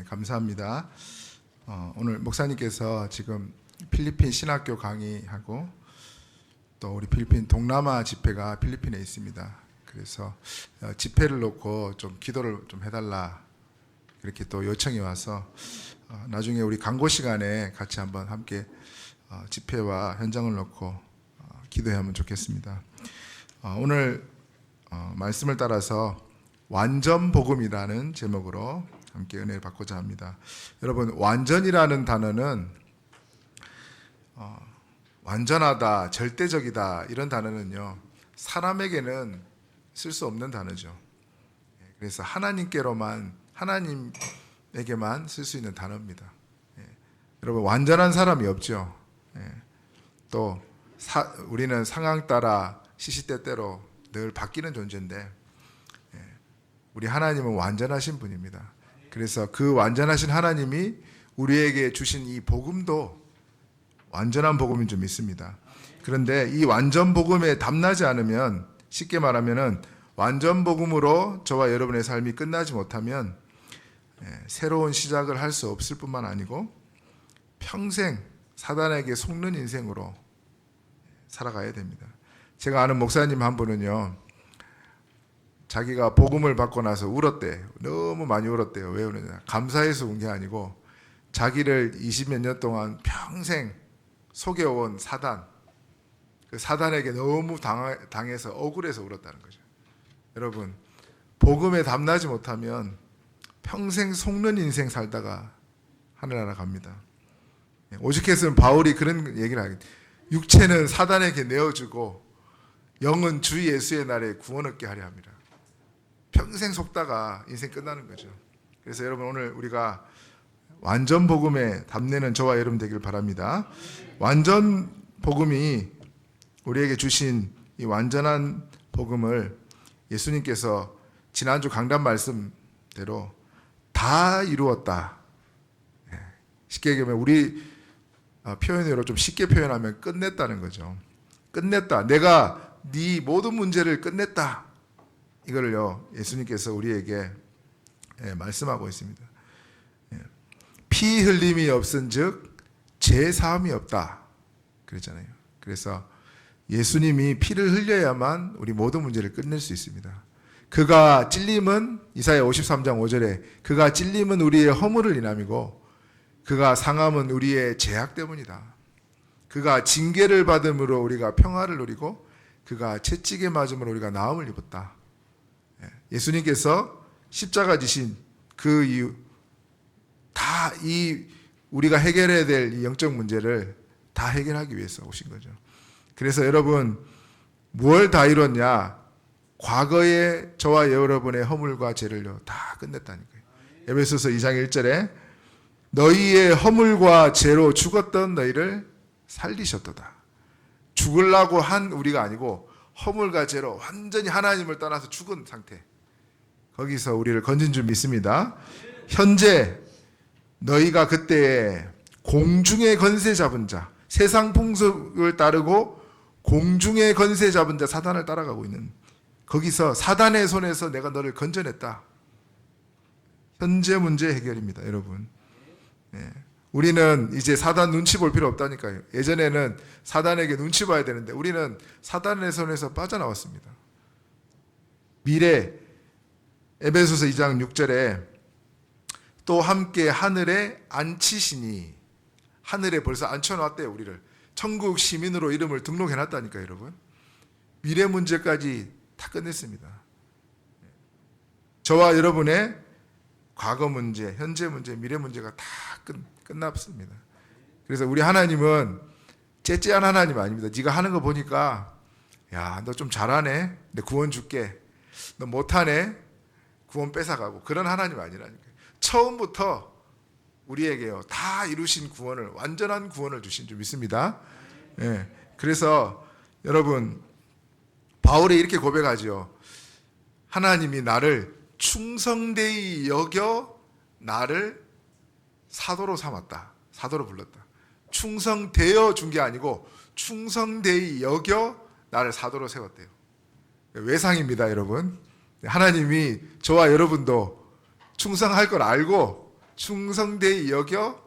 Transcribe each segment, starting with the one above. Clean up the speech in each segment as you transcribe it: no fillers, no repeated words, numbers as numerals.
감사합니다. 오늘 목사님께서 지금 필리핀 신학교 강의하고 또 우리 필리핀 동남아 집회가 필리핀에 있습니다. 그래서 집회를 놓고 좀 기도를 좀 해달라 이렇게 또 요청이 와서 나중에 우리 강고 시간에 같이 한번 함께 집회와 현장을 놓고 기도하면 좋겠습니다. 오늘 말씀을 따라서 완전 복음이라는 제목으로 함께 은혜를 받고자 합니다. 여러분, 완전이라는 단어는 완전하다, 절대적이다 이런 단어는요 사람에게는 쓸 수 없는 단어죠. 그래서 하나님께로만, 하나님에게만 쓸 수 있는 단어입니다. 여러분, 완전한 사람이 없죠. 또 우리는 상황 따라 시시때때로 늘 바뀌는 존재인데 우리 하나님은 완전하신 분입니다. 그래서 그 완전하신 하나님이 우리에게 주신 이 복음도 완전한 복음인 줄 믿습니다. 그런데 이 완전 복음에 담나지 않으면, 쉽게 말하면은 완전 복음으로 저와 여러분의 삶이 끝나지 못하면 새로운 시작을 할 수 없을 뿐만 아니고 평생 사단에게 속는 인생으로 살아가야 됩니다. 제가 아는 목사님 한 분은요, 자기가 복음을 받고 나서 울었대요. 너무 많이 울었대요. 왜 우느냐? 감사해서 운 게 아니고 자기를 20몇 년 동안 평생 속여온 사단, 그 사단에게 너무 당해서 억울해서 울었다는 거죠. 여러분, 복음에 담나지 못하면 평생 속는 인생 살다가 하늘나라 갑니다. 오죽했으면 바울이 그런 얘기를 하겠죠. 육체는 사단에게 내어주고 영은 주 예수의 날에 구원 얻게 하려 합니다. 평생 속다가 인생 끝나는 거죠. 그래서 여러분, 오늘 우리가 완전 복음에 담내는 저와 여러분 되길 바랍니다. 완전 복음이 우리에게 주신 이 완전한 복음을 예수님께서 지난주 강단 말씀대로 다 이루었다. 쉽게 얘기하면 우리 표현으로 좀 쉽게 표현하면 끝냈다는 거죠. 끝냈다. 내가 네 모든 문제를 끝냈다. 이거를요 예수님께서 우리에게 말씀하고 있습니다. 피 흘림이 없은즉 죄 사함이 없다 그랬잖아요. 그래서 예수님이 피를 흘려야만 우리 모든 문제를 끝낼 수 있습니다. 그가 찔림은, 이사야 53장 5절에 그가 찔림은 우리의 허물을 인함이고 그가 상함은 우리의 죄악 때문이다. 그가 징계를 받음으로 우리가 평화를 누리고 그가 채찍에 맞음으로 우리가 나음을 입었다. 예수님께서 십자가 지신 그 이유, 다 이 우리가 해결해야 될 이 영적 문제를 다 해결하기 위해서 오신 거죠. 그래서 여러분, 무엇을 다 이뤘냐? 과거의 저와 여러분의 허물과 죄를요 다 끝냈다니까요. 에베소서 2장 1절에 너희의 허물과 죄로 죽었던 너희를 살리셨도다. 죽으려고 한 우리가 아니고 허물과 죄로 완전히 하나님을 떠나서 죽은 상태, 거기서 우리를 건진 줄 믿습니다. 현재 너희가 그때에 공중의 권세 잡은 자, 세상 풍속을 따르고 공중의 권세 잡은 자 사단을 따라가고 있는, 거기서 사단의 손에서 내가 너를 건져냈다. 현재 문제 해결입니다, 여러분. 우리는 이제 사단 눈치 볼 필요 없다니까요. 예전에는 사단에게 눈치 봐야 되는데 우리는 사단의 손에서 빠져나왔습니다. 미래, 에베소서 2장 6절에 또 함께 하늘에 앉히시니, 하늘에 벌써 앉혀놨대요. 우리를 천국 시민으로 이름을 등록해놨다니까요, 여러분. 미래 문제까지 다 끝냈습니다. 저와 여러분의 과거 문제, 현재 문제, 미래 문제가 다 끝났습니다. 그래서 우리 하나님은 째째한 하나님 아닙니다. 네가 하는 거 보니까 야, 너 좀 잘하네, 내 구원 줄게, 너 못하네, 구원 뺏어가고, 그런 하나님 아니라니까요. 처음부터 우리에게요 다 이루신 구원을, 완전한 구원을 주신 줄 믿습니다. 그래서 여러분, 바울이 이렇게 고백하죠. 하나님이 나를 충성되이 여겨 나를 사도로 삼았다. 사도로 불렀다. 충성되어 준 게 아니고 충성되이 여겨 나를 사도로 세웠대요. 외상입니다, 여러분. 하나님이 저와 여러분도 충성할 걸 알고 충성되이 여겨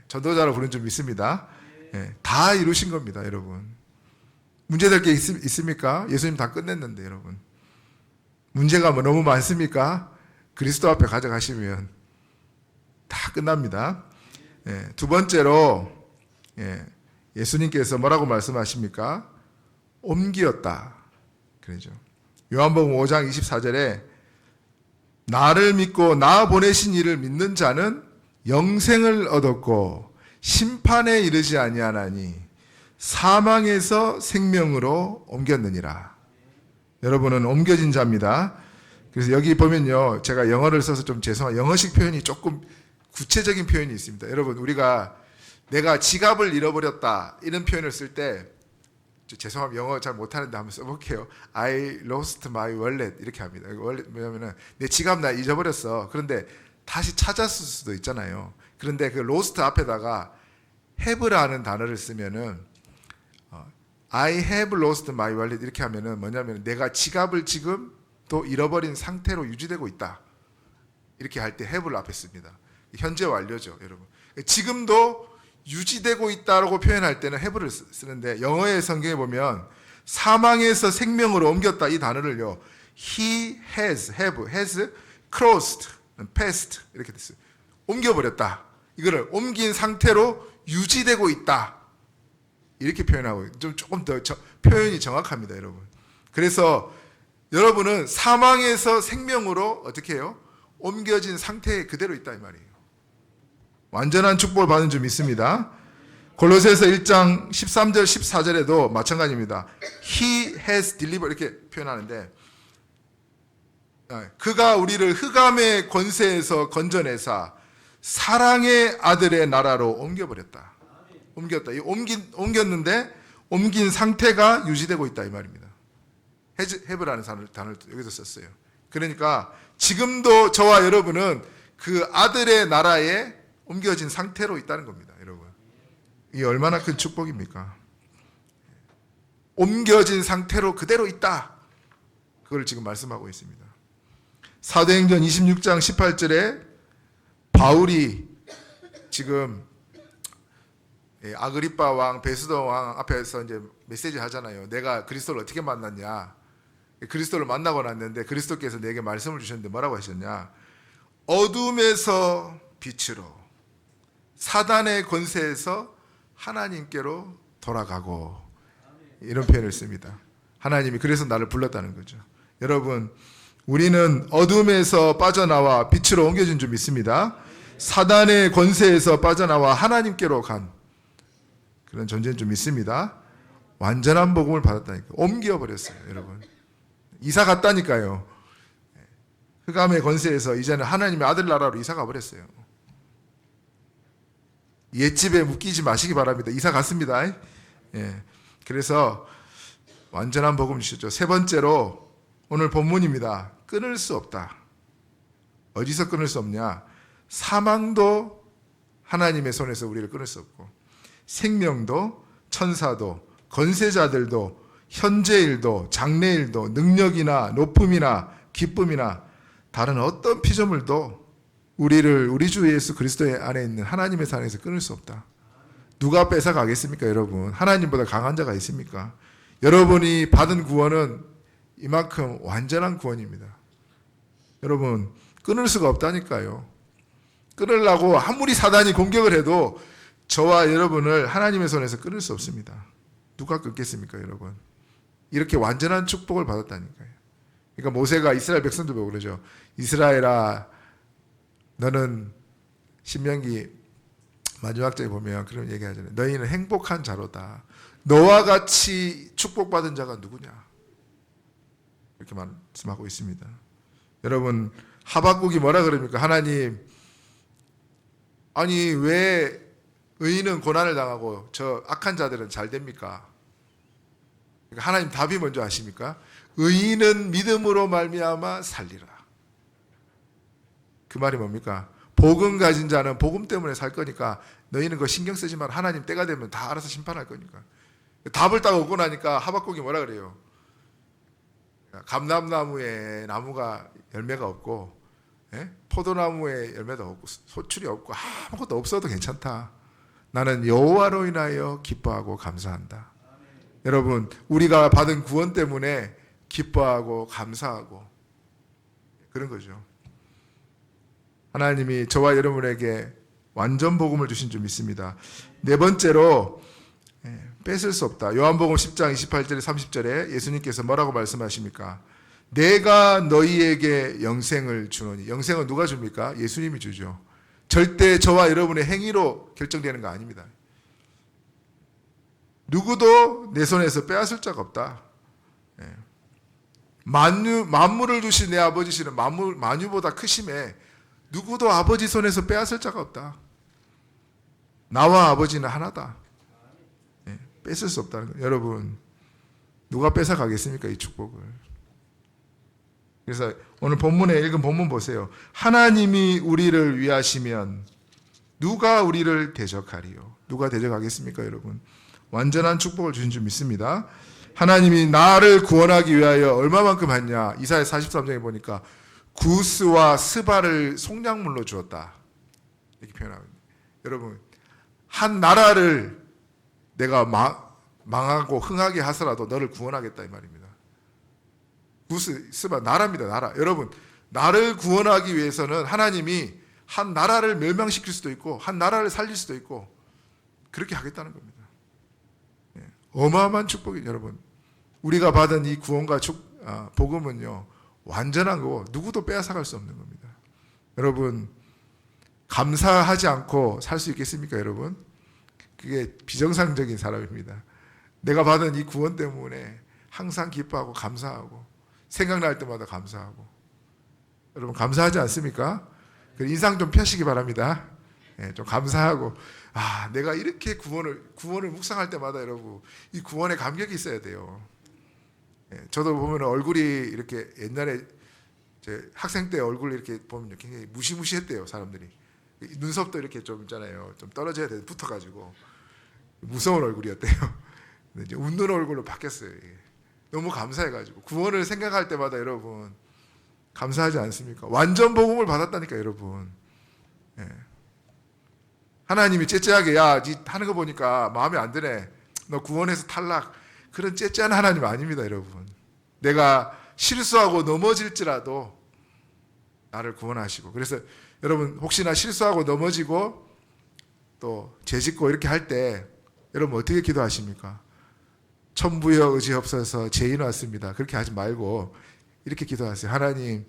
전도자로 부른 줄 믿습니다. 다 이루신 겁니다, 여러분. 문제될 게 있습니까? 예수님 다 끝냈는데, 여러분. 문제가 뭐 너무 많습니까? 그리스도 앞에 가져가시면 다 끝납니다. 두 번째로 예수님께서 뭐라고 말씀하십니까? 옮기었다. 그러죠. 요한복음 5장 24절에 나를 믿고 나 보내신 이를 믿는 자는 영생을 얻었고 심판에 이르지 아니하나니 사망에서 생명으로 옮겼느니라. 여러분은 옮겨진 자입니다. 그래서 여기 보면요, 제가 영어를 써서 좀 죄송해요. 영어식 표현이 조금 구체적인 표현이 있습니다. 여러분, 우리가 내가 지갑을 잃어버렸다 이런 표현을 쓸 때, 죄송합니다. 영어 잘 못하는데 한번 써볼게요. I lost my wallet 이렇게 합니다. 왜냐하면 내 지갑 나 잊어버렸어. 그런데 다시 찾았을 수도 있잖아요. 그런데 그 lost 앞에다가 have라는 단어를 쓰면은 I have lost my wallet 이렇게 하면은 뭐냐면 내가 지갑을 지금 또 잃어버린 상태로 유지되고 있다. 이렇게 할 때 have를 앞에 씁니다. 현재 완료죠, 여러분. 지금도 유지되고 있다라고 표현할 때는 have를 쓰는데 영어의 성경에 보면 사망에서 생명으로 옮겼다 이 단어를요, he has crossed, passed 이렇게 됐어요. 옮겨버렸다. 이거를 옮긴 상태로 유지되고 있다. 이렇게 표현하고 조금 더 표현이 정확합니다, 여러분. 그래서 여러분은 사망에서 생명으로 어떻게 해요? 옮겨진 상태에 그대로 있다 이 말이에요. 완전한 축복을 받은 줄 믿습니다. 골로새서 1장 13절 14절에도 마찬가지입니다. He has delivered 이렇게 표현하는데 그가 우리를 흑암의 권세에서 건져내사 사랑의 아들의 나라로 옮겨버렸다. 옮겼다. 옮겼는데 옮긴 상태가 유지되고 있다 이 말입니다. have라는 단어를 여기서 썼어요. 그러니까 지금도 저와 여러분은 그 아들의 나라에 옮겨진 상태로 있다는 겁니다, 여러분. 이게 얼마나 큰 축복입니까? 옮겨진 상태로 그대로 있다. 그걸 지금 말씀하고 있습니다. 사도행전 26장 18절에 바울이 지금 아그리빠 왕, 베스도 왕 앞에서 이제 메시지 하잖아요. 내가 그리스도를 어떻게 만났냐? 그리스도를 만나고 났는데 그리스도께서 내게 말씀을 주셨는데 뭐라고 하셨냐? 어둠에서 빛으로 사단의 권세에서 하나님께로 돌아가고 이런 표현을 씁니다. 하나님이 그래서 나를 불렀다는 거죠. 여러분, 우리는 어둠에서 빠져나와 빛으로 옮겨진 줄 믿습니다. 사단의 권세에서 빠져나와 하나님께로 간 그런 존재인 줄 믿습니다. 완전한 복음을 받았다니까. 옮겨버렸어요, 여러분. 이사 갔다니까요. 흑암의 권세에서 이제는 하나님의 아들 나라로 이사 가버렸어요. 옛집에 묶이지 마시기 바랍니다. 이사 갔습니다. 그래서 완전한 복음 주셨죠. 세 번째로 오늘 본문입니다. 끊을 수 없다. 어디서 끊을 수 없냐? 사망도 하나님의 손에서 우리를 끊을 수 없고 생명도 천사도 권세자들도 현재일도 장래일도 능력이나 높음이나 기쁨이나 다른 어떤 피조물도 우리를 우리 주 예수 그리스도의 안에 있는 하나님의 산에서 끊을 수 없다. 누가 뺏어 가겠습니까, 여러분? 하나님보다 강한 자가 있습니까? 여러분이 받은 구원은 이만큼 완전한 구원입니다. 여러분, 끊을 수가 없다니까요. 끊으려고 아무리 사단이 공격을 해도 저와 여러분을 하나님의 손에서 끊을 수 없습니다. 누가 끊겠습니까, 여러분? 이렇게 완전한 축복을 받았다니까요. 그러니까 모세가 이스라엘 백성들 보고 그러죠. 이스라엘아, 너는 신명기 마지막 장에 보면 그런 얘기 하잖아요. 너희는 행복한 자로다. 너와 같이 축복받은 자가 누구냐? 이렇게 말씀하고 있습니다. 여러분, 하박국이 뭐라 그럽니까? 하나님, 아니 왜 의인은 고난을 당하고 저 악한 자들은 잘 됩니까? 그러니까 하나님 답이 뭔지 아십니까? 의인은 믿음으로 말미암아 살리라. 그 말이 뭡니까? 복음 가진 자는 복음 때문에 살 거니까 너희는 그거 신경 쓰지 마라. 하나님 때가 되면 다 알아서 심판할 거니까. 답을 딱 얻고 나니까 하박국이 뭐라 그래요? 감람나무에 나무가 열매가 없고 포도나무에 열매도 없고 소출이 없고 아무것도 없어도 괜찮다. 나는 여호와로 인하여 기뻐하고 감사한다. 여러분, 우리가 받은 구원 때문에 기뻐하고 감사하고 그런 거죠. 하나님이 저와 여러분에게 완전 복음을 주신 줄 믿습니다. 네 번째로 뺏을 수 없다. 요한복음 10장 28절에 30절에 예수님께서 뭐라고 말씀하십니까? 내가 너희에게 영생을 주노니. 영생은 누가 줍니까? 예수님이 주죠. 절대 저와 여러분의 행위로 결정되는 거 아닙니다. 누구도 내 손에서 빼앗을 자가 없다. 만물을 주신 내 아버지시는 만유보다 크심에 누구도 아버지 손에서 빼앗을 자가 없다. 나와 아버지는 하나다. 뺏을 수 없다는 거예요. 여러분, 누가 뺏어 가겠습니까? 이 축복을. 그래서 오늘 본문에 읽은 본문 보세요. 하나님이 우리를 위하시면 누가 우리를 대적하리요? 누가 대적하겠습니까, 여러분? 완전한 축복을 주신 줄 믿습니다. 하나님이 나를 구원하기 위하여 얼마만큼 했냐? 이사야 43장에 보니까 구스와 스바를 속량물로 주었다. 이렇게 표현합니다. 여러분, 한 나라를 내가 망하고 흥하게 하더라도 너를 구원하겠다 이 말입니다. 구스, 스바, 나라입니다. 나라. 여러분, 나를 구원하기 위해서는 하나님이 한 나라를 멸망시킬 수도 있고 한 나라를 살릴 수도 있고 그렇게 하겠다는 겁니다. 어마어마한 축복이 여러분. 우리가 받은 이 구원과 복음은요 완전한 거고 누구도 빼앗아갈 수 없는 겁니다. 여러분, 감사하지 않고 살 수 있겠습니까, 여러분? 그게 비정상적인 사람입니다. 내가 받은 이 구원 때문에 항상 기뻐하고 감사하고 생각날 때마다 감사하고. 여러분, 감사하지 않습니까? 인상 좀 펴시기 바랍니다. 좀 감사하고, 내가 이렇게 구원을 묵상할 때마다 여러분, 이 구원에 감격이 있어야 돼요. 저도 보면 얼굴이 이렇게 옛날에 제 학생 때 얼굴 이렇게 보면 굉장히 무시무시했대요, 사람들이. 눈썹도 이렇게 좀 있잖아요. 좀 떨어져야 돼, 붙어가지고. 무서운 얼굴이었대요. 근데 이제 웃는 얼굴로 바뀌었어요. 너무 감사해가지고. 구원을 생각할 때마다 여러분, 감사하지 않습니까? 완전 복음을 받았다니까, 여러분. 하나님이 째째하게, 야, 니 하는 거 보니까 마음에 안 드네. 너 구원해서 탈락. 그런 째째한 하나님 아닙니다, 여러분. 내가 실수하고 넘어질지라도 나를 구원하시고. 그래서 여러분, 혹시나 실수하고 넘어지고 또 죄짓고 이렇게 할 때 여러분 어떻게 기도하십니까? 천부여 의지없어서 죄인 왔습니다. 그렇게 하지 말고 이렇게 기도하세요. 하나님,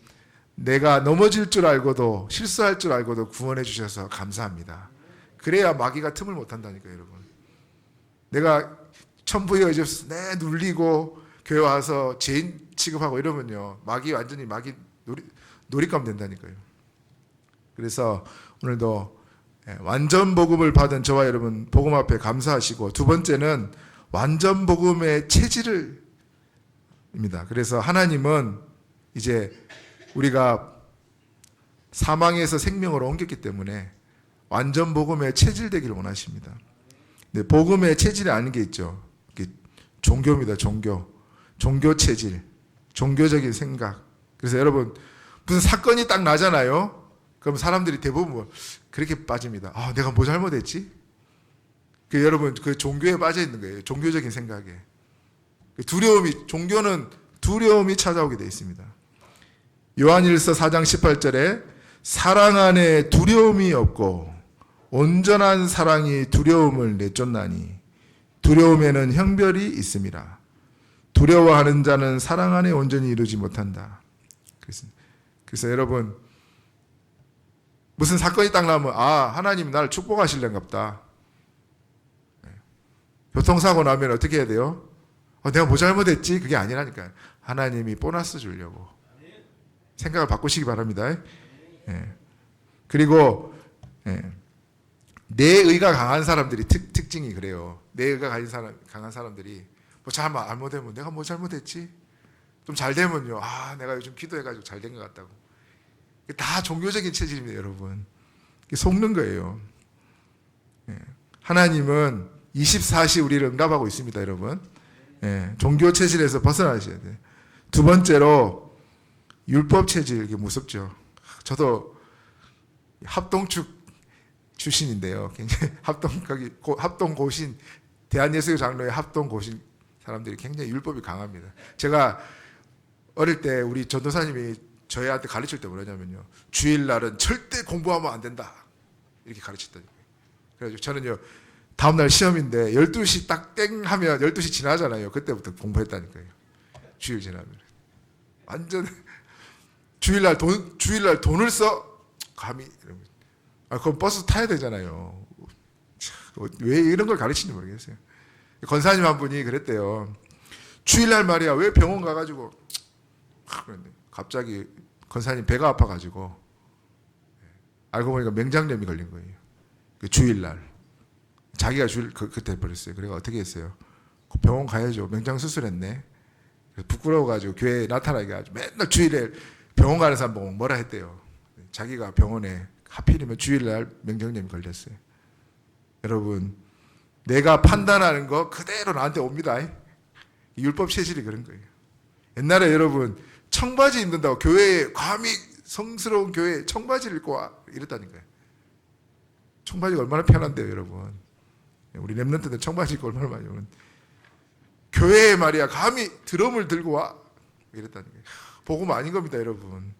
내가 넘어질 줄 알고도 실수할 줄 알고도 구원해 주셔서 감사합니다. 그래야 마귀가 틈을 못 한다니까요, 여러분. 내가 천부여 의지없어서 눌리고 교회 와서 죄인 취급하고 이러면요, 완전히 마귀 놀잇감 된다니까요. 그래서 오늘도 완전 복음을 받은 저와 여러분 복음 앞에 감사하시고, 두 번째는 완전 복음의 체질을 입니다. 그래서 하나님은 이제 우리가 사망에서 생명으로 옮겼기 때문에 완전 복음의 체질 되기를 원하십니다. 근데 복음의 체질이 아닌 게 있죠. 종교입니다. 종교 체질, 종교적인 생각. 그래서 여러분, 무슨 사건이 딱 나잖아요. 그럼 사람들이 대부분 그렇게 빠집니다. 내가 뭐 잘못했지? 여러분, 그 종교에 빠져 있는 거예요. 종교적인 생각에. 종교는 두려움이 찾아오게 되어 있습니다. 요한일서 4장 18절에 사랑 안에 두려움이 없고 온전한 사랑이 두려움을 내쫓나니 두려움에는 형별이 있음이라. 두려워하는 자는 사랑 안에 온전히 이루지 못한다. 그래서 여러분, 무슨 사건이 딱 나면 하나님 나를 축복하실런가 보다. 교통사고 나면 어떻게 해야 돼요? 내가 뭐 잘못했지? 그게 아니라니까요. 하나님이 보너스 주려고. 생각을 바꾸시기 바랍니다. 그리고 내 의가 강한 사람들이 특징이 그래요. 내 의가 강한 사람들이 잘못되면 내가 뭐 잘못했지? 좀 잘 되면요, 내가 요즘 기도해가지고 잘 된 것 같다고. 다 종교적인 체질입니다, 여러분. 속는 거예요. 하나님은 24시 우리를 응답하고 있습니다, 여러분. 종교 체질에서 벗어나셔야 돼요. 두 번째로 율법 체질, 이게 무섭죠. 저도 합동축 출신인데요. 굉장히 합동 고신 대한예수교 장로의 합동 고신 사람들이 굉장히 율법이 강합니다. 제가 어릴 때 우리 전도사님이 저희한테 가르칠 때 뭐냐면요, 주일날은 절대 공부하면 안 된다 이렇게 가르쳤다니까요. 그래가지고 저는요, 다음날 시험인데 12시 딱 땡 하면 12시 지나잖아요. 그때부터 공부했다니까요. 주일 지나면 완전 주일날 돈을 써 감히 이러면. 그럼 버스 타야 되잖아요. 왜 이런 걸 가르치는지 모르겠어요. 권사님 한 분이 그랬대요. 주일날 말이야 왜 병원 가가지고 갑자기 권사님 배가 아파가지고 알고 보니까 맹장염이 걸린 거예요. 그 주일날 자기가 그때 버렸어요. 그래가 어떻게 했어요? 병원 가야죠. 맹장 수술했네. 부끄러워가지고 교회에 나타나게 아주 맨날 주일에 병원 가는 사람 보고 뭐라 했대요. 자기가 병원에 하필이면 주일날 맹장염이 걸렸어요. 여러분, 내가 판단하는 거 그대로 나한테 옵니다. 율법 체질이 그런 거예요. 옛날에 여러분 청바지 입는다고 교회에 감히 성스러운 교회에 청바지를 입고 와 이랬다니까요. 청바지가 얼마나 편한데요, 여러분. 우리 랩런트들 청바지 입고 얼마나 많이 오는. 교회에 말이야 감히 드럼을 들고 와 이랬다니까요. 복음 아닌 겁니다, 여러분.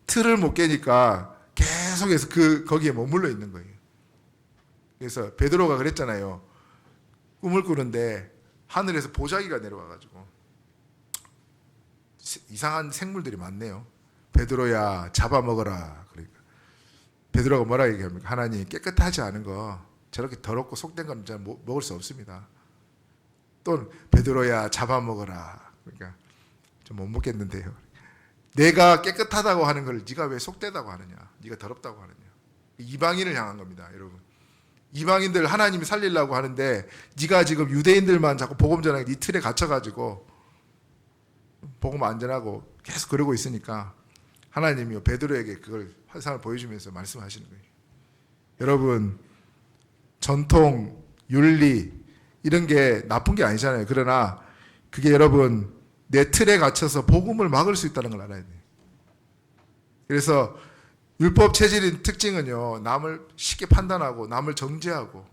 틀을 못 깨니까 계속해서 거기에 머물러 있는 거예요. 그래서 베드로가 그랬잖아요. 꿈을 꾸는데 하늘에서 보자기가 내려와가지고 이상한 생물들이 많네요. 베드로야 잡아먹어라. 그러니까 베드로가 뭐라 얘기합니까? 하나님 깨끗하지 않은 거 저렇게 더럽고 속된 건 잘 먹을 수 없습니다. 또 베드로야 잡아먹어라. 그러니까 좀 못 먹겠는데요. 내가 깨끗하다고 하는 걸 네가 왜 속되다고 하느냐? 네가 더럽다고 하느냐? 이방인을 향한 겁니다, 여러분. 이방인들 하나님이 살리려고 하는데 네가 지금 유대인들만 자꾸 복음 전하기 네 틀에 갇혀가지고 복음 안 전하고 계속 그러고 있으니까 하나님이 베드로에게 그걸 환상을 보여주면서 말씀하시는 거예요. 여러분, 전통, 윤리 이런 게 나쁜 게 아니잖아요. 그러나 그게 여러분 내 틀에 갇혀서 복음을 막을 수 있다는 걸 알아야 돼요. 그래서 율법 체질인 특징은요, 남을 쉽게 판단하고 남을 정죄하고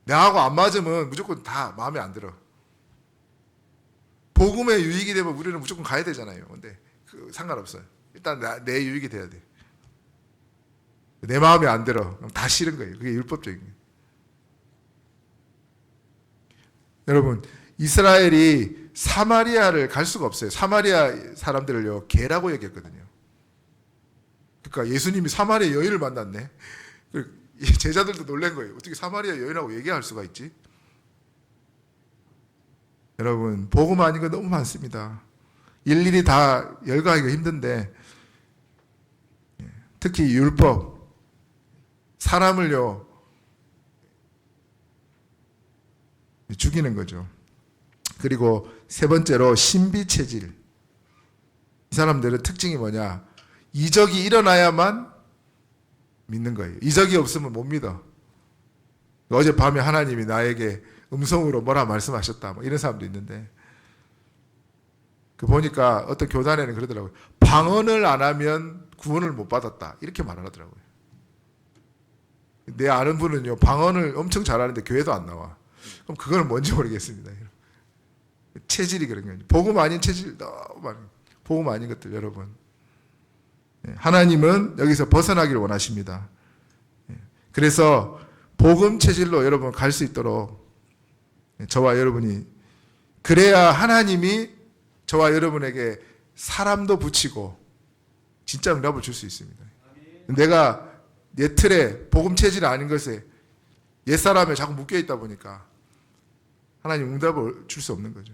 나하고 안 맞으면 무조건 다 마음에 안 들어. 복음에 유익이 되면 우리는 무조건 가야 되잖아요. 근데 상관없어요. 일단 내 유익이 돼야 돼. 내 마음에 안 들어. 그럼 다 싫은 거예요. 그게 율법적인 거예요. 여러분, 이스라엘이 사마리아를 갈 수가 없어요. 사마리아 사람들을요, 개라고 얘기했거든요. 그러니까 예수님이 사마리아 여인을 만났네. 제자들도 놀란 거예요. 어떻게 사마리아 여인하고 얘기할 수가 있지? 여러분, 복음 아닌 거 너무 많습니다. 일일이 다 열거하기가 힘든데 특히 율법, 사람을요 죽이는 거죠. 그리고 세 번째로 신비체질. 이 사람들은 특징이 뭐냐? 이적이 일어나야만 믿는 거예요. 이적이 없으면 못 믿어. 어젯밤에 하나님이 나에게 음성으로 뭐라 말씀하셨다. 뭐 이런 사람도 있는데 보니까 어떤 교단에는 그러더라고요. 방언을 안 하면 구원을 못 받았다. 이렇게 말하더라고요. 내 아는 분은요, 방언을 엄청 잘하는데 교회도 안 나와. 그럼 그거는 뭔지 모르겠습니다. 체질이 그런 거예요. 복음 아닌 체질 너무 많아요. 복음 아닌 것들 여러분. 하나님은 여기서 벗어나기를 원하십니다. 그래서 복음 체질로 여러분 갈 수 있도록 저와 여러분이 그래야 하나님이 저와 여러분에게 사람도 붙이고 진짜 응답을 줄 수 있습니다. 내가 내 틀에 복음 체질이 아닌 것에 옛사람에 자꾸 묶여있다 보니까 하나님 응답을 줄 수 없는 거죠.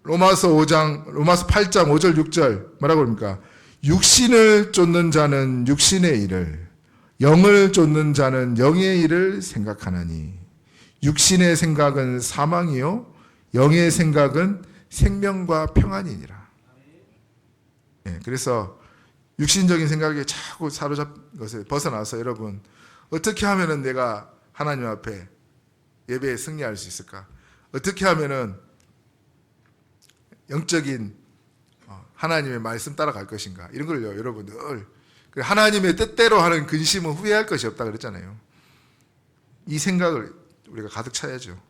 로마서 8장 5절 6절 뭐라고 합니까? 육신을 쫓는 자는 육신의 일을, 영을 쫓는 자는 영의 일을 생각하나니 육신의 생각은 사망이요 영의 생각은 생명과 평안이니라. 그래서 육신적인 생각에 자꾸 사로잡은 것에 벗어나서 여러분 어떻게 하면은 내가 하나님 앞에 예배에 승리할 수 있을까? 어떻게 하면은 영적인 하나님의 말씀 따라갈 것인가? 이런 걸요, 여러분 늘 하나님의 뜻대로 하는 근심은 후회할 것이 없다 그랬잖아요. 이 생각을 우리가 가득 차야죠.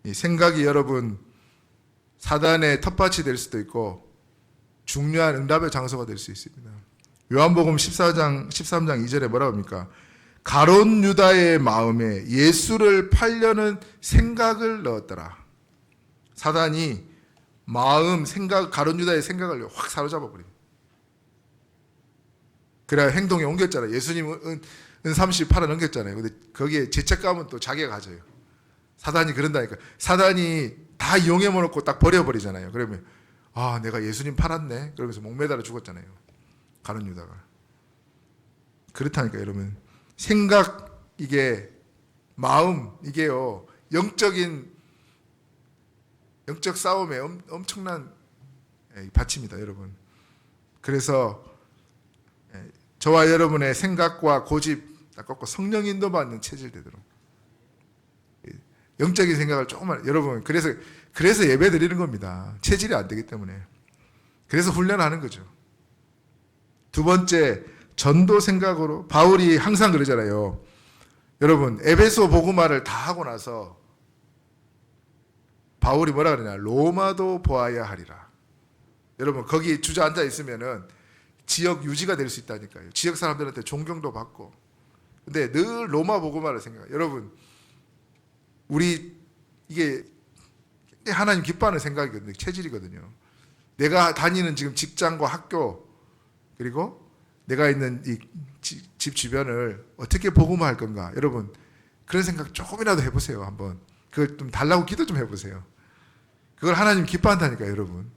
이 생각이 여러분 사단의 텃밭이 될 수도 있고 중요한 응답의 장소가 될 수 있습니다. 요한복음 13장 2절에 뭐라고 합니까? 가롯 유다의 마음에 예수를 팔려는 생각을 넣었더라. 사단이 마음, 생각, 가롯 유다의 생각을 확 사로잡아 버립니다. 그래야 행동에 옮겼잖아요. 예수님은 은 30 팔아 넘겼잖아요. 근데 거기에 죄책감은 또 자기가 가져요. 사단이 그런다니까. 사단이 다 이용해 놓고 딱 버려버리잖아요. 그러면 아, 내가 예수님 팔았네. 그러면서 목매달아 죽었잖아요. 가룟 유다가. 그렇다니까 여러분. 생각 이게 마음 이게요. 영적 싸움에 엄청난 밭입니다, 여러분. 그래서 저와 여러분의 생각과 고집 딱 꺾고 성령 인도 받는 체질 되도록 영적인 생각을 조금만 여러분 그래서 예배 드리는 겁니다. 체질이 안 되기 때문에. 그래서 훈련하는 거죠. 두 번째, 전도 생각으로 바울이 항상 그러잖아요. 여러분 에베소 복음화를 다 하고 나서 바울이 뭐라 그러냐? 로마도 보아야 하리라. 여러분 거기 주저앉아 있으면은 지역 유지가 될 수 있다니까요. 지역 사람들한테 존경도 받고. 근데 늘 로마 복음화를 생각해요. 여러분 우리 이게 하나님 기뻐하는 생각이거든요. 체질이거든요. 내가 다니는 지금 직장과 학교 그리고 내가 있는 이 집 주변을 어떻게 복음화할 건가. 여러분 그런 생각 조금이라도 해보세요. 한번 그걸 좀 달라고 기도 좀 해보세요. 그걸 하나님 기뻐한다니까요. 여러분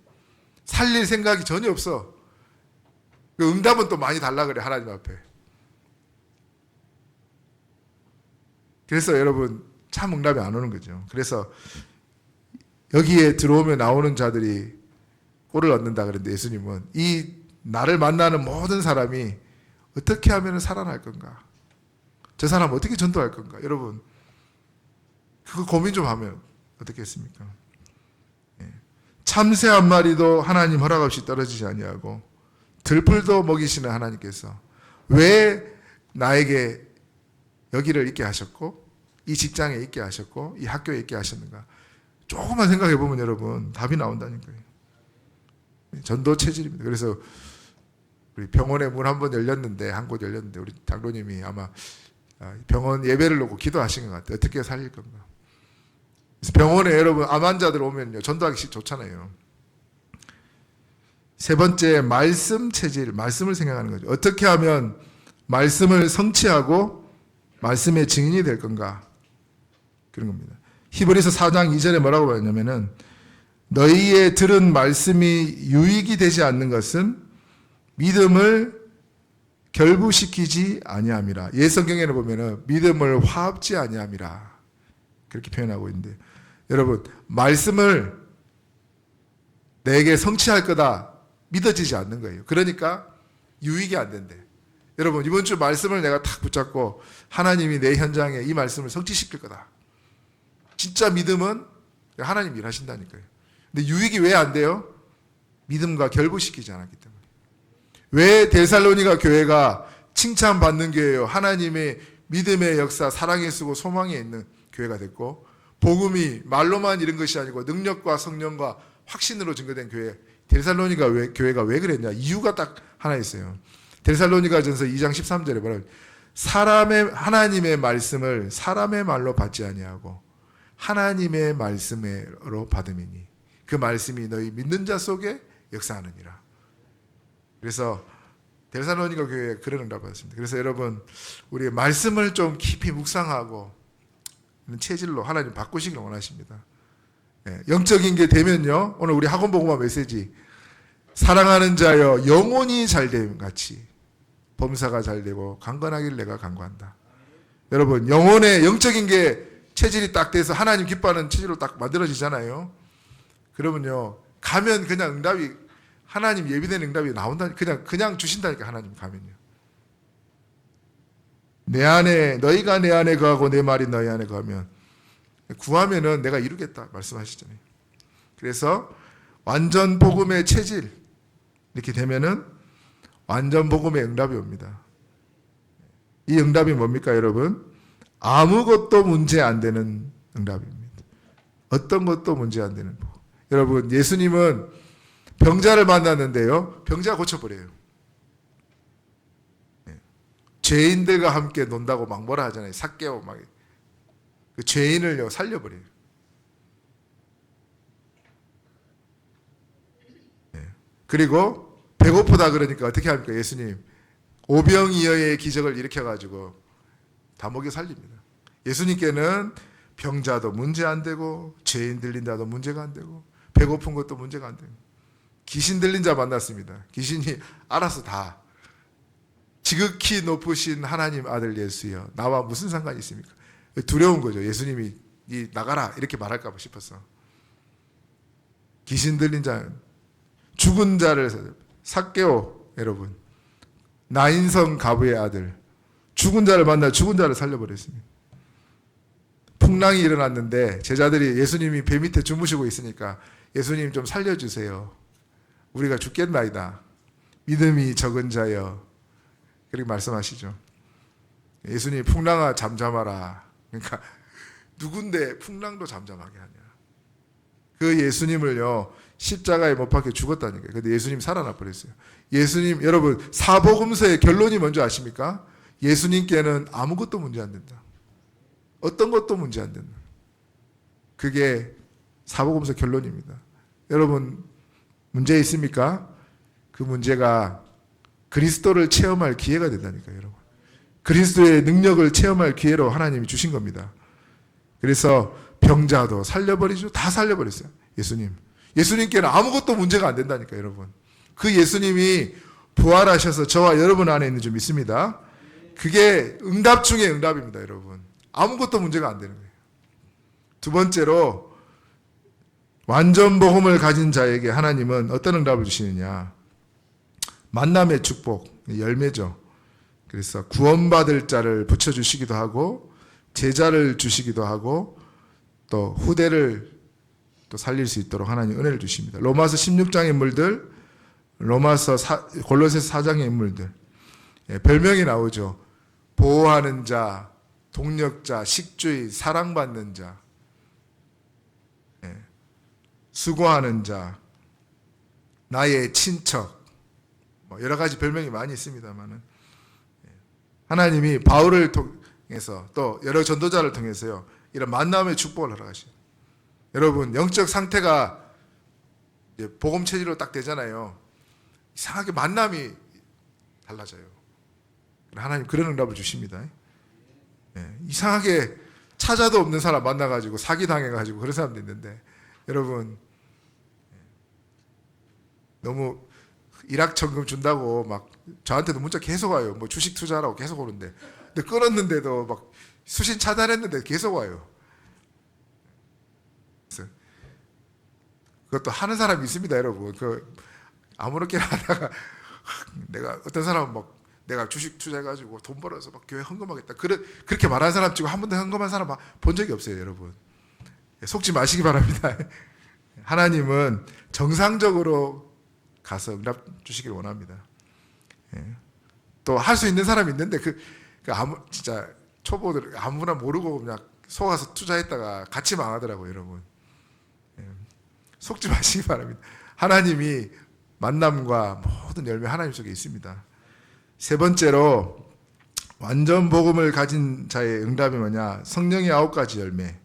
살릴 생각이 전혀 없어. 그 응답은 또 많이 달라 그래 하나님 앞에. 그래서 여러분 참 응답이 안 오는 거죠. 그래서 여기에 들어오면 나오는 자들이 꼴을 얻는다 그랬는데 예수님은 이 나를 만나는 모든 사람이 어떻게 하면 살아날 건가? 저 사람 어떻게 전도할 건가? 여러분 그거 고민 좀 하면 어떻겠습니까? 참새 한 마리도 하나님 허락 없이 떨어지지 아니하고 들풀도 먹이시는 하나님께서 왜 나에게 여기를 있게 하셨고 이 직장에 있게 하셨고 이 학교에 있게 하셨는가? 조금만 생각해 보면 여러분 답이 나온다니까요. 전도 체질입니다. 그래서 우리 병원에 문 한 번 열렸는데 한 곳 열렸는데 우리 장로님이 아마 병원 예배를 놓고 기도하신 것 같아요. 어떻게 살릴 건가? 그래서 병원에 여러분 암 환자들 오면요 전도하기 좋잖아요. 세 번째 말씀 체질, 말씀을 생각하는 거죠. 어떻게 하면 말씀을 성취하고 말씀의 증인이 될 건가? 그런 겁니다. 히브리서 4장 2절에 뭐라고 말했냐면은 너희의 들은 말씀이 유익이 되지 않는 것은 믿음을 결부시키지 아니함이라. 옛 성경에는 보면은 믿음을 화합지 아니함이라. 그렇게 표현하고 있는데 여러분 말씀을 내게 성취할 거다 믿어지지 않는 거예요. 그러니까 유익이 안 된대. 여러분 이번 주 말씀을 내가 탁 붙잡고 하나님이 내 현장에 이 말씀을 성취시킬 거다. 진짜 믿음은 하나님 일하신다니까요. 근데 유익이 왜 안 돼요? 믿음과 결부시키지 않았기 때문에. 왜 데살로니가 교회가 칭찬받는 교회예요? 하나님의 믿음의 역사, 사랑의 수고, 소망에 있는 교회가 됐고 복음이 말로만 이런 것이 아니고 능력과 성령과 확신으로 증거된 교회. 데살로니가 교회가 왜 그랬냐? 이유가 딱 하나 있어요. 데살로니가전서 2장 13절에 뭐라고 하나님의 말씀을 사람의 말로 받지 아니하고 하나님의 말씀으로 받음이니 그 말씀이 너희 믿는 자 속에 역사하느니라. 그래서 데살로니가 교회에 그런 응답을 받았습니다. 그래서 여러분 우리 말씀을 좀 깊이 묵상하고 체질로 하나님 바꾸시길 원하십니다. 영적인 게 되면요 오늘 우리 학원 복음화 메시지 사랑하는 자여 영혼이 잘됨 같이 범사가 잘되고 강건하길 내가 간구한다. 여러분 영혼의 영적인 게 체질이 딱 돼서 하나님 기뻐하는 체질로 딱 만들어지잖아요. 그러면요 가면 그냥 응답이 하나님 예비된 응답이 나온다. 그냥 주신다니까 하나님 가면요. 내 안에 너희가 내 안에 거하고 내 말이 너희 안에 거하면 구하면은 내가 이루겠다 말씀하시잖아요. 그래서 완전 복음의 체질 이렇게 되면은 완전 복음의 응답이 옵니다. 이 응답이 뭡니까, 여러분? 아무것도 문제 안 되는 응답입니다. 어떤 것도 문제 안 되는 복음. 여러분, 예수님은 병자를 만났는데요, 병자 고쳐버려요. 죄인들과 함께 논다고 막 뭐라 하잖아요. 삭개오 막 그 죄인을요 살려버려요. 그리고 배고프다 그러니까 어떻게 합니까? 예수님 오병이어의 기적을 일으켜가지고 다 먹여 살립니다. 예수님께는 병자도 문제 안 되고 죄인 들린 자도 문제가 안 되고 배고픈 것도 문제가 안 되고 귀신 들린 자 만났습니다. 귀신이 알아서 다 지극히 높으신 하나님 아들 예수여 나와 무슨 상관이 있습니까? 두려운 거죠. 예수님이 나가라 이렇게 말할까 싶어서. 귀신 들린 자, 죽은 자를 삭개오 여러분 나인성 가부의 아들 죽은 자를 만나 죽은 자를 살려버렸습니다. 풍랑이 일어났는데 제자들이 예수님이 배 밑에 주무시고 있으니까 예수님 좀 살려주세요. 우리가 죽겠나이다. 믿음이 적은 자여 그렇게 말씀하시죠. 예수님 풍랑아 잠잠하라. 그러니까 누군데 풍랑도 잠잠하게 하냐. 그 예수님을요 십자가에 못 박혀 죽었다니까요. 근데 예수님 살아나 버렸어요. 예수님 여러분 사복음서의 결론이 뭔지 아십니까? 예수님께는 아무것도 문제 안 된다. 어떤 것도 문제 안 된다. 그게 사복음서 결론입니다. 여러분 문제 있습니까? 그 문제가 그리스도를 체험할 기회가 된다니까요, 여러분. 그리스도의 능력을 체험할 기회로 하나님이 주신 겁니다. 그래서 병자도 살려버리죠. 다 살려버렸어요. 예수님께는 아무것도 문제가 안 된다니까요, 여러분. 그 예수님이 부활하셔서 저와 여러분 안에 있는 줄 믿습니다. 그게 응답 중에 응답입니다, 여러분. 아무것도 문제가 안 되는 거예요. 두 번째로 완전 복음을 가진 자에게 하나님은 어떤 응답을 주시느냐. 만남의 축복, 열매죠. 그래서 구원받을 자를 붙여주시기도 하고 제자를 주시기도 하고 또 후대를 또 살릴 수 있도록 하나님 은혜를 주십니다. 로마서 16장의 인물들, 골로새서 4장의 인물들, 별명이 나오죠. 보호하는 자, 동력자, 식주의, 사랑받는 자, 수고하는 자, 나의 친척, 여러 가지 별명이 많이 있습니다만은 하나님이 바울을 통해서 또 여러 전도자를 통해서요 이런 만남의 축복을 하러 가시죠. 여러분 영적 상태가 이제 복음 체질로 딱 되잖아요. 이상하게 만남이 달라져요. 하나님 그런 응답을 주십니다. 이상하게 찾아도 없는 사람 만나가지고 사기당해가지고 그런 사람도 있는데 여러분 너무 일확천금 준다고 막 저한테도 문자 계속 와요. 뭐 주식 투자하라고 계속 오는데 근데 끊었는데도 막 수신 차단했는데 계속 와요. 그것도 하는 사람이 있습니다, 여러분. 아무렇게나 하다가 내가 어떤 사람은 막 내가 주식 투자해가지고 돈 벌어서 막 교회 헌금하겠다. 그렇게 말하는 사람 치고 한 번도 헌금한 사람 본 적이 없어요, 여러분. 속지 마시기 바랍니다. 하나님은 정상적으로 가서 응답 주시길 원합니다. 또 할 수 있는 사람이 있는데 진짜 초보들 아무나 모르고 그냥 속아서 투자했다가 같이 망하더라고요, 여러분. 속지 마시기 바랍니다. 하나님이 만남과 모든 열매 하나님 속에 있습니다. 세 번째로 완전 복음을 가진 자의 응답이 뭐냐? 성령의 9가지 열매.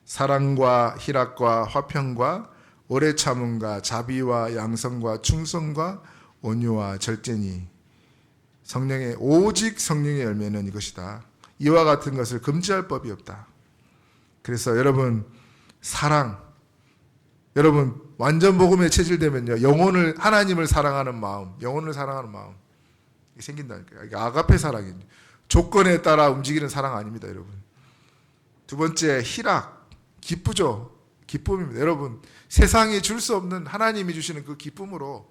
사랑과 희락과 화평과 오래 참음과 자비와 양성과 충성과 온유와 절제니 오직 성령의 열매는 이것이다. 이와 같은 것을 금지할 법이 없다. 그래서 여러분 여러분 완전 복음에 체질되면요 하나님을 사랑하는 마음, 영혼을 사랑하는 마음 생긴다니까요. 이게 아가페 사랑이에요. 조건에 따라 움직이는 사랑 아닙니다, 여러분. 두 번째 희락, 기쁘죠. 기쁨입니다. 여러분 세상이 줄 수 없는 하나님이 주시는 그 기쁨으로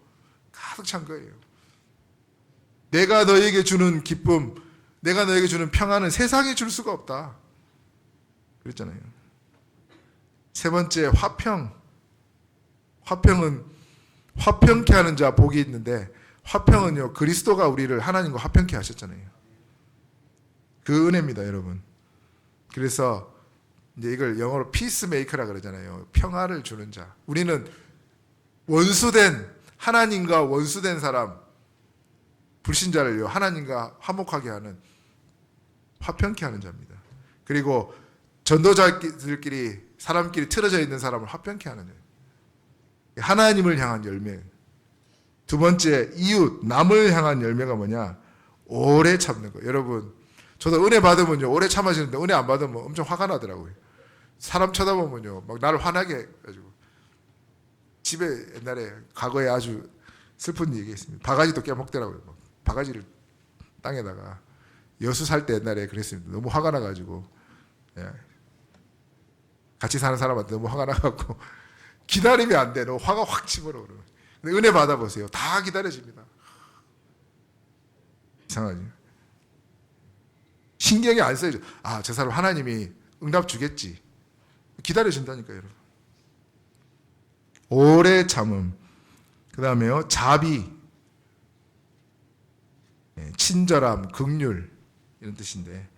가득 찬 거예요. 내가 너에게 주는 기쁨, 내가 너에게 주는 평안은 세상이 줄 수가 없다. 그랬잖아요. 세 번째 화평. 화평은 화평케 하는 자 복이 있는데, 화평은요, 그리스도가 우리를 하나님과 화평케 하셨잖아요. 그 은혜입니다, 여러분. 그래서 이제 이걸 영어로 피스메이커라 그러잖아요. 평화를 주는 자. 우리는 하나님과 원수된 사람, 불신자를요, 하나님과 화목하게 하는, 화평케 하는 자입니다. 그리고 전도자들끼리, 사람끼리 틀어져 있는 사람을 화평케 하는 자예요. 하나님을 향한 열매. 두 번째, 이웃, 남을 향한 열매가 뭐냐? 오래 참는 거예요. 여러분, 저도 은혜 받으면요, 오래 참아지는데 은혜 안 받으면 엄청 화가 나더라고요. 사람 쳐다보면요, 막 나를 화나게 해가지고. 집에 옛날에 과거에 아주 슬픈 얘기 있습니다. 바가지도 깨먹더라고요. 막 바가지를 땅에다가. 여수 살 때 옛날에 그랬습니다. 너무 화가 나가지고. 예. 같이 사는 사람한테 너무 화가 나갖고. 기다리면 안 돼. 너 화가 확 치버려. 근데 은혜 받아보세요. 다 기다려집니다. 이상하죠? 신경이 안 써야죠. 아, 저 사람 하나님이 응답 주겠지. 기다려진다니까요, 여러분. 오래 참음. 그 다음에요, 자비, 친절함, 긍휼, 이런 뜻인데,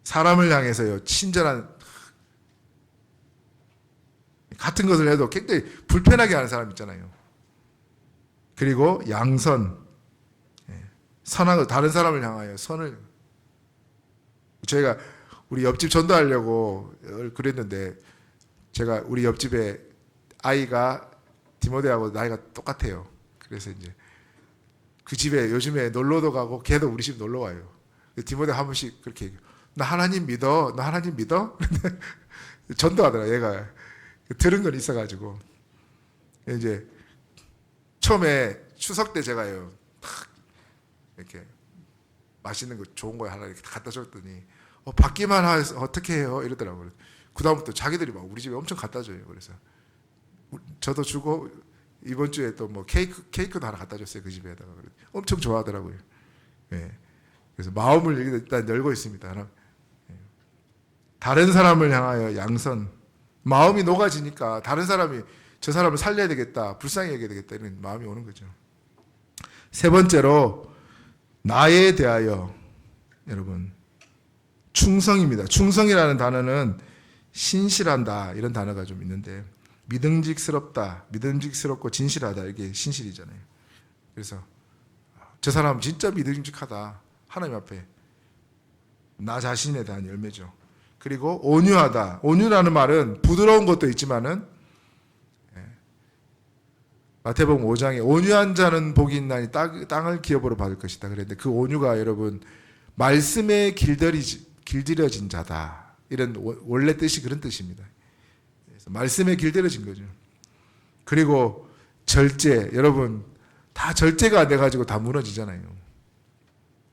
사람을 향해서요, 친절한, 같은 것을 해도 굉장히 불편하게 하는 사람 있잖아요. 그리고 양선, 선한 것, 다른 사람을 향하여 선을. 저희가 우리 옆집 전도하려고 그랬는데, 제가 우리 옆집에 아이가 디모데하고 나이가 똑같아요. 그래서 이제 그 집에 요즘에 놀러도 가고 걔도 우리 집 놀러 와요. 디모데 한 번씩 그렇게 얘기해요. 나 하나님 믿어? 나 하나님 믿어? 전도하더라, 얘가. 들은 건 있어가지고. 이제 처음에 추석 때 제가요, 탁 이렇게 맛있는 거 좋은 거 하나 이렇게 갖다 줬더니, 받기만 해서 어떻게 해요? 이러더라고요. 그다음부터 자기들이 막 우리 집에 엄청 갖다 줘요. 그래서 저도 주고, 이번 주에 또 뭐 케이크도 하나 갖다 줬어요. 그 집에다가. 엄청 좋아하더라고요. 네. 그래서 마음을 일단 열고 있습니다. 하나. 다른 사람을 향하여 양선. 마음이 녹아지니까 다른 사람이 저 사람을 살려야 되겠다, 불쌍히 여겨야 되겠다, 이런 마음이 오는 거죠. 세 번째로, 나에 대하여, 여러분, 충성입니다. 충성이라는 단어는 신실한다, 이런 단어가 좀 있는데, 믿음직스럽다, 믿음직스럽고 진실하다, 이게 신실이잖아요. 그래서 저 사람 진짜 믿음직하다, 하나님 앞에. 나 자신에 대한 열매죠. 그리고 온유하다. 온유라는 말은 부드러운 것도 있지만은, 마태복음 5장에 온유한 자는 복이 있나니 땅을 기업으로 받을 것이다 그랬는데, 그 온유가 여러분 말씀에 길들여진 자다, 이런 원래 뜻이 그런 뜻입니다. 그래서 말씀에 길들여진 거죠. 그리고 절제. 여러분 다 절제가 안 돼가지고 다 무너지잖아요.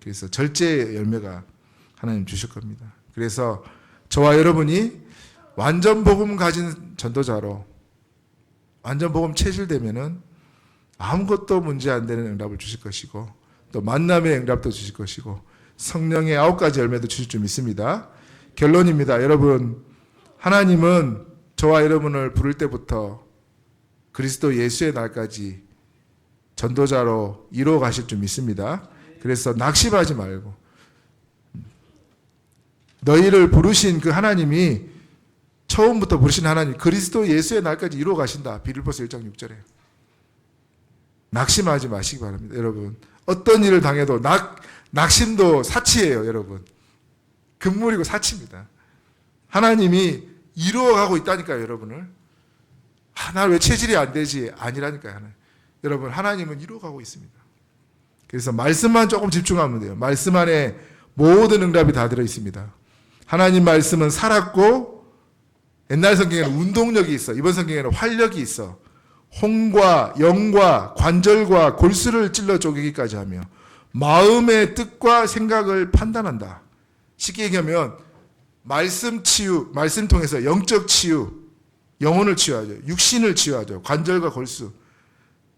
그래서 절제의 열매가 하나님 주실 겁니다. 그래서 저와 여러분이 완전 복음 가진 전도자로, 완전 복음 체질되면은 아무것도 문제 안 되는 응답을 주실 것이고, 또 만남의 응답도 주실 것이고, 성령의 9가지 열매도 주실 줄 믿습니다. 결론입니다. 여러분, 하나님은 저와 여러분을 부를 때부터 그리스도 예수의 날까지 전도자로 이루어 가실 줄 믿습니다. 그래서 낙심하지 말고, 너희를 부르신 그 하나님이, 처음부터 부르신 하나님, 그리스도 예수의 날까지 이루어 가신다. 빌립보서 1장 6절에. 낙심하지 마시기 바랍니다. 여러분, 어떤 일을 당해도 낙심도 사치예요. 여러분, 금물이고 사치입니다. 하나님이 이루어 가고 있다니까요. 여러분을. 나 왜 체질이 안 되지? 아니라니까요. 여러분, 하나님은 이루어 가고 있습니다. 그래서 말씀만 조금 집중하면 돼요. 말씀 안에 모든 응답이 다 들어 있습니다. 하나님 말씀은 살았고, 옛날 성경에는 운동력이 있어. 이번 성경에는 활력이 있어. 혼과 영과 관절과 골수를 찔러 쪼개기까지 하며 마음의 뜻과 생각을 판단한다. 쉽게 얘기하면 말씀 치유, 말씀 통해서 영적 치유, 영혼을 치유하죠. 육신을 치유하죠. 관절과 골수.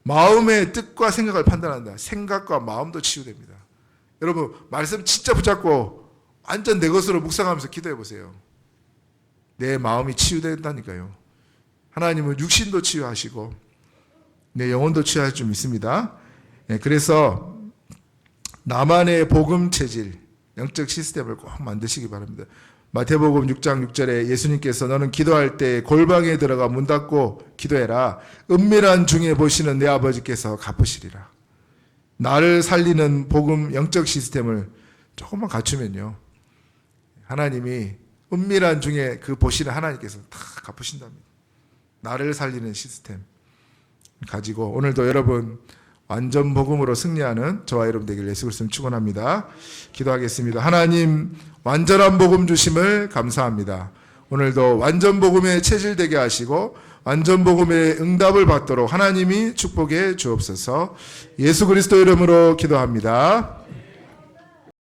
마음의 뜻과 생각을 판단한다. 생각과 마음도 치유됩니다. 여러분, 말씀 진짜 붙잡고 완전 내 것으로 묵상하면서 기도해 보세요. 내 마음이 치유된다니까요. 하나님은 육신도 치유하시고 내 영혼도 취할 줄 믿습니다. 예, 그래서 나만의 복음 체질, 영적 시스템을 꼭 만드시기 바랍니다. 마태복음 6장 6절에 예수님께서 너는 기도할 때 골방에 들어가 문 닫고 기도해라. 은밀한 중에 보시는 내 아버지께서 갚으시리라. 나를 살리는 복음 영적 시스템을 조금만 갖추면요, 하나님이 은밀한 중에 그 보시는 하나님께서 다 갚으신답니다. 나를 살리는 시스템 가지고 오늘도 여러분 완전 복음으로 승리하는 저와 여러분 되길 예수 그리스도로 축원합니다. 기도하겠습니다. 하나님, 완전한 복음 주심을 감사합니다. 오늘도 완전 복음에 체질되게 하시고 완전 복음의 응답을 받도록 하나님이 축복해 주옵소서. 예수 그리스도 이름으로 기도합니다.